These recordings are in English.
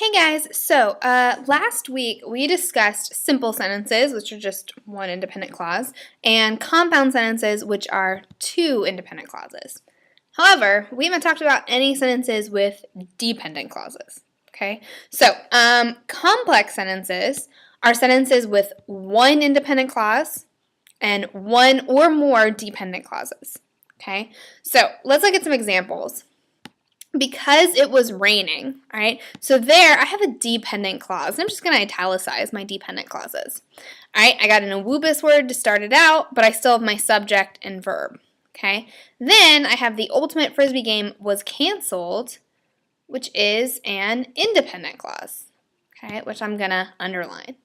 Hey guys, so last week we discussed simple sentences, which are just one independent clause, and compound sentences, which are two independent clauses. However, we haven't talked about any sentences with dependent clauses. Okay, so complex sentences are sentences with one independent clause and one or more dependent clauses. Okay, so let's look at some examples. Because it was raining, all right, so there I have a dependent clause. I'm just going to italicize my dependent clauses. All right, I got an awubis word to start it out, but I still have my subject and verb. Okay, then I have the ultimate frisbee game was canceled, which is an independent clause, okay, which I'm going to underline.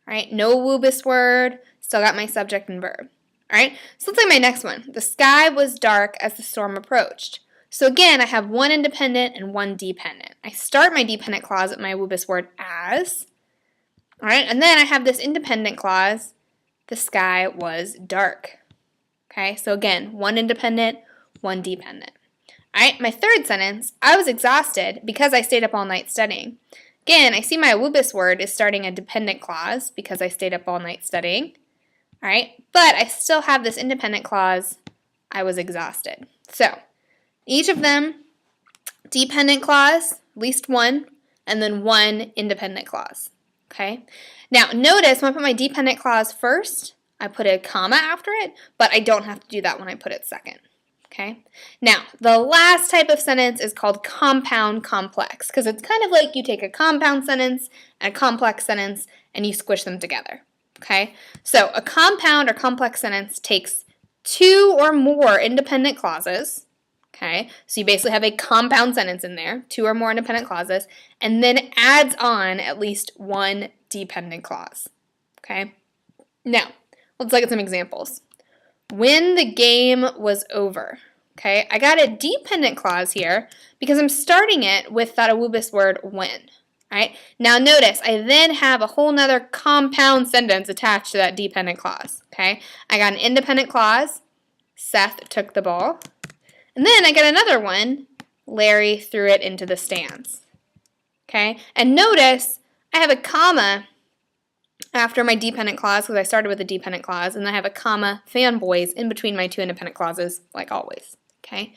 All right, no awubis word, still got my subject and verb. All right, so let's look at my next one. The sky was dark as the storm approached. So again, I have one independent and one dependent. I start my dependent clause with my awubis word as, all right, and then I have this independent clause, the sky was dark. Okay, so again, one independent, one dependent. All right, my third sentence, I was exhausted because I stayed up all night studying. Again, I see my awubis word is starting a dependent clause because I stayed up all night studying. All right, but I still have this independent clause, I was exhausted. So each of them, dependent clause, at least one, and then one independent clause. Okay. Now notice when I put my dependent clause first, I put a comma after it, but I don't have to do that when I put it second. Okay. Now the last type of sentence is called compound complex because it's kind of like you take a compound sentence and a complex sentence and you squish them together. Okay. So a compound or complex sentence takes two or more independent clauses. Okay, so you basically have a compound sentence in there, two or more independent clauses, and then it adds on at least one dependent clause. Okay, now let's look at some examples. When the game was over. Okay, I got a dependent clause here because I'm starting it with that awubis word when. Right, now notice I then have a whole nother compound sentence attached to that dependent clause. Okay, I got an independent clause, Seth took the ball. And then I get another one, Larry threw it into the stands. Okay, and notice I have a comma after my dependent clause because I started with a dependent clause, and then I have a comma, fanboys, in between my two independent clauses, like always. Okay,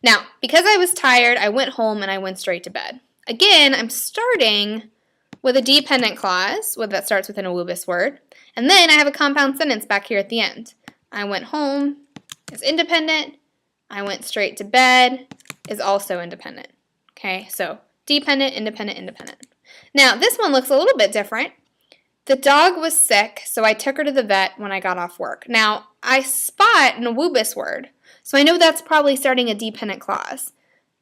now because I was tired, I went home and I went straight to bed. Again, I'm starting with a dependent clause that starts with an awubis word, and then I have a compound sentence back here at the end. I went home is independent. I went straight to bed is also independent. Okay, so dependent, independent, independent. Now, this one looks a little bit different. The dog was sick, so I took her to the vet when I got off work. Now, I spot an awubis word, so I know that's probably starting a dependent clause.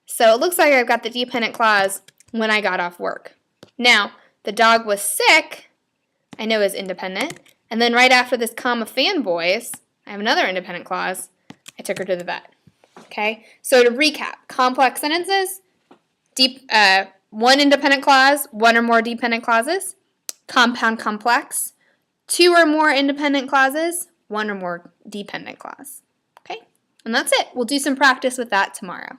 So it looks like I've got the dependent clause when I got off work. Now, the dog was sick, I know is independent, and then right after this comma fanboys, I have another independent clause, I took her to the vet. Okay, so to recap, complex sentences, one independent clause, one or more dependent clauses, compound complex, two or more independent clauses, one or more dependent clause. Okay, and that's it. We'll do some practice with that tomorrow.